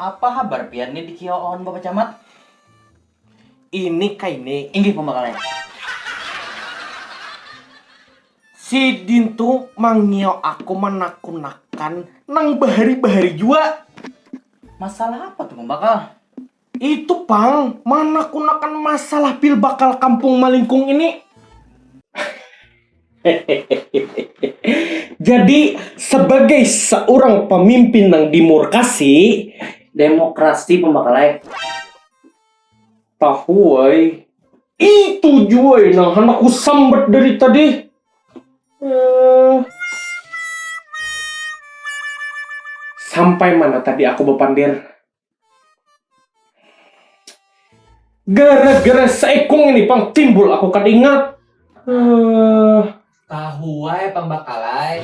Apa kabar pian nih di kioon Bapak Camat? Ini kaini Inggih pembakalnya. si Dintu mangio aku menakunakan nang bahari-bahari jua. Masalah apa tuh pembakal? Itu pang menakunakan masalah pil bakal kampung Malingkung ini. Jadi sebagai seorang pemimpin yang dimurkasi, Demokrasi pembakalnya. tahu woy, itu juai nang anakku sambat dari tadi. Sampai mana tadi aku bepandir? Gara-gara seekung ini pang timbul aku kan ingat. Tahu wae pembakalai.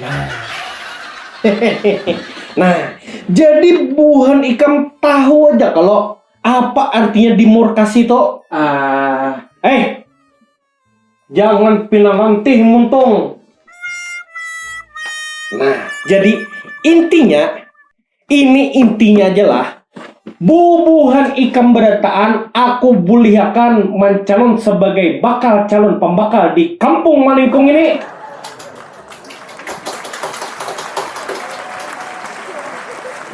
Nah, jadi buhan ikan tahu aja kalau apa artinya dimurkasi to? Jangan pinangantih muntung. Nah, jadi intinya aja lah. Bubuhan ikam berataan aku bulihakan mencalon sebagai bakal calon pembakal di kampung Malingkung ini.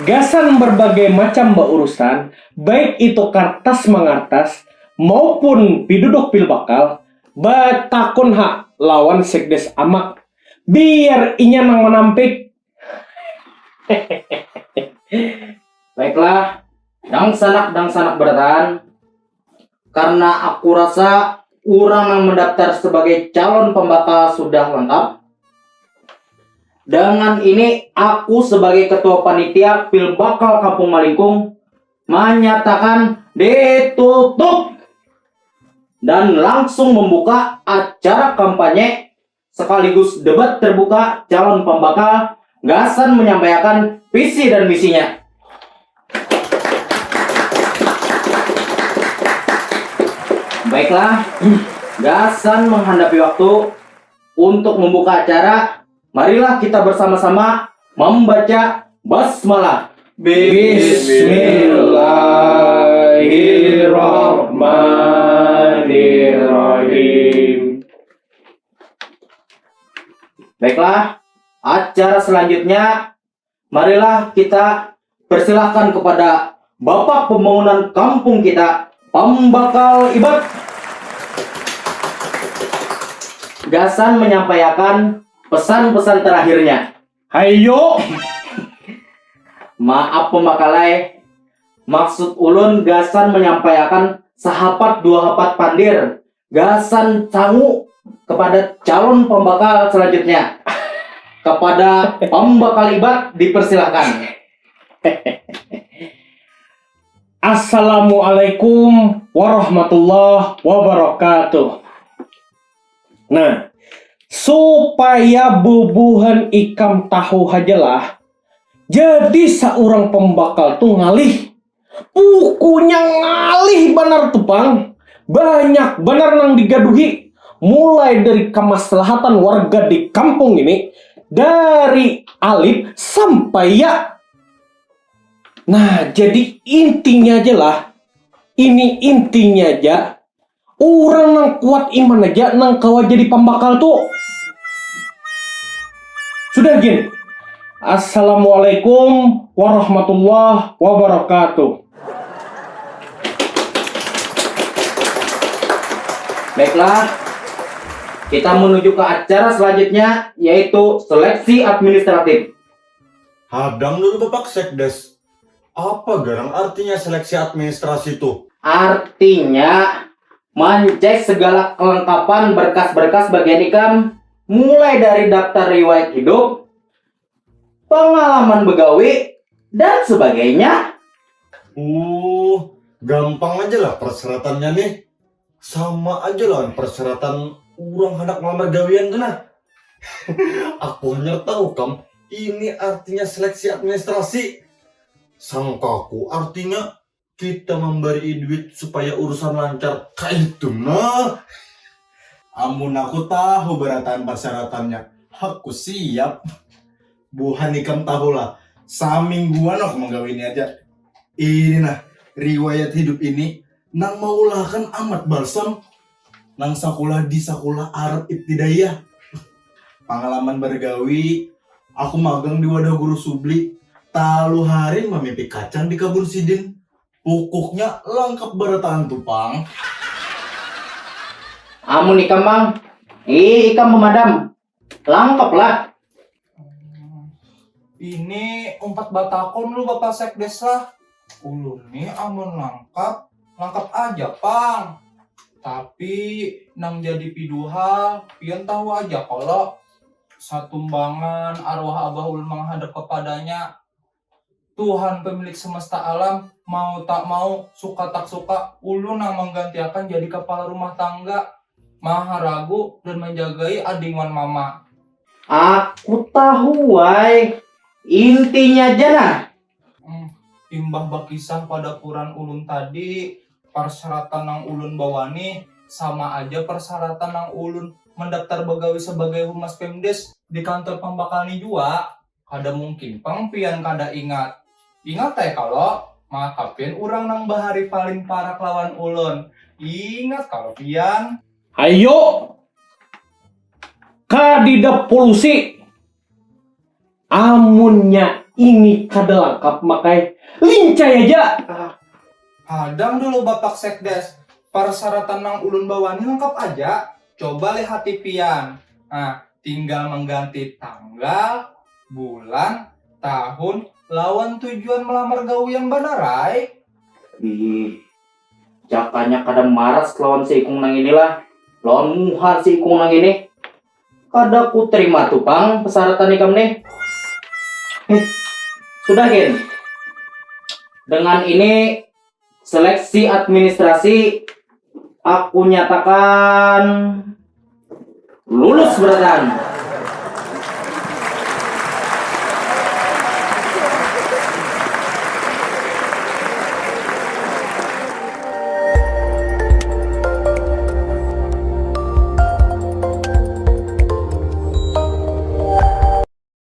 Gasan berbagai macam urusan, baik itu kertas mengartas maupun piduduk pil bakal, batakun hak lawan sekdes amak, biar inya nang menampik. Baiklah, dang sanak beratan. Karena aku rasa orang yang mendaftar sebagai calon pembakal sudah lengkap. Dengan ini aku sebagai ketua panitia pil bakal Kampung Malingkung menyatakan ditutup dan langsung membuka acara kampanye sekaligus debat terbuka calon pembakal. Gasan menyampaikan visi dan misinya. Baiklah, Gasan menghadapi waktu untuk membuka acara. Marilah kita bersama-sama membaca basmalah. Bismillahirrahmanirrahim. Baiklah, acara selanjutnya marilah kita persilahkan kepada Bapak Pembangunan Kampung kita, Pembakal Ibad. Gasan menyampaikan pesan-pesan terakhirnya. Hayo, Maaf pembakalai, maksud ulun Gasan menyampaikan sahabat dua hapat pandir. Gasan cangu kepada calon pembakal selanjutnya. Kepada Pembakal Ibad dipersilahkan. Assalamualaikum warahmatullahi wabarakatuh. Nah, supaya bubuhan ikam tahu hajalah, jadi seorang pembakal tuh ngalih. Pukunya ngalih benar tuh pang. Banyak benar nang digaduhi. Mulai dari kemaslahatan warga di kampung ini. Dari alif sampai ya. Nah, jadi intinya aja lah. Ini intinya aja. Orang nang kuat iman aja nang kawa jadi pembakal tuh. Sudah gini. Assalamualaikum warahmatullahi wabarakatuh. Baiklah, kita menuju ke acara selanjutnya yaitu seleksi administratif. Hadang dulu Bapak Sekdes. Apa garang artinya seleksi administrasi itu? Artinya mencek segala kelengkapan berkas-berkas bagian ikam, mulai dari daftar riwayat hidup, pengalaman begawi, dan sebagainya. Gampang aja lah persyaratannya nih. Sama aja lah persyaratan orang hendak melamar gawian tuh nah. Aku hanya tahu kam, ini artinya seleksi administrasi. Sangkaku artinya kita memberi duit supaya urusan lancar. Kayak itu nah. Amun aku tahu beratan persyaratannya. Aku siap. Buhan ikam tahu lah. Samingguan aku menggawini aja. Ini nah, riwayat hidup ini nang maulahkan amat balsam nang sakulah di sakulah Arab Ibtidaiyah. Pengalaman bergawi, aku magang di wadah guru subli. Talu hari memimpi kacang di kebun sidin. Pokoknya lengkap berataan tupang. Amun ikam bang, ikam pemadam, lengkap lah. Ini umpat batakon lu Bapak Sekdes lah. Ulun nih amun lengkap aja pang. Tapi nang jadi piduhal, pian tahu aja kalau satumbangan arwah abah ulun menghadap kepadanya. Tuhan pemilik semesta alam, mau tak mau, suka tak suka, ulun yang menggantikan jadi kepala rumah tangga, maha ragu dan menjagai adingan mama. Aku tahu, wai. Intinya aja nah. Imbah bakisah pada Quran ulun tadi, persyaratan nang ulun bawani sama aja persyaratan nang ulun mendaftar begawi sebagai humas Pemdes di kantor pembakal ni jua. Kada mungkin pangpian kada ingat. Ingat kalau makapin urang nang bahari paling parah lawan ulun. Ingat kalau pian. Ayo, kadida polusi. Amunnya ini kada lengkap makai lincah aja. Hadang dulu Bapak Sekdes. Persyaratan nang ulun bawani lengkap aja. Coba lihat pian. Nah, tinggal mengganti tanggal, bulan, tahun, lawan tujuan melamar gawi yang benar, ay. Jakanya kadang maras lawan si ikung nang inilah. Lawan muhar si ikung nang ini. Kada ku terima tuh pang persyaratan ikam nih. Sudah Kin. Dengan ini seleksi administrasi aku nyatakan lulus beratan.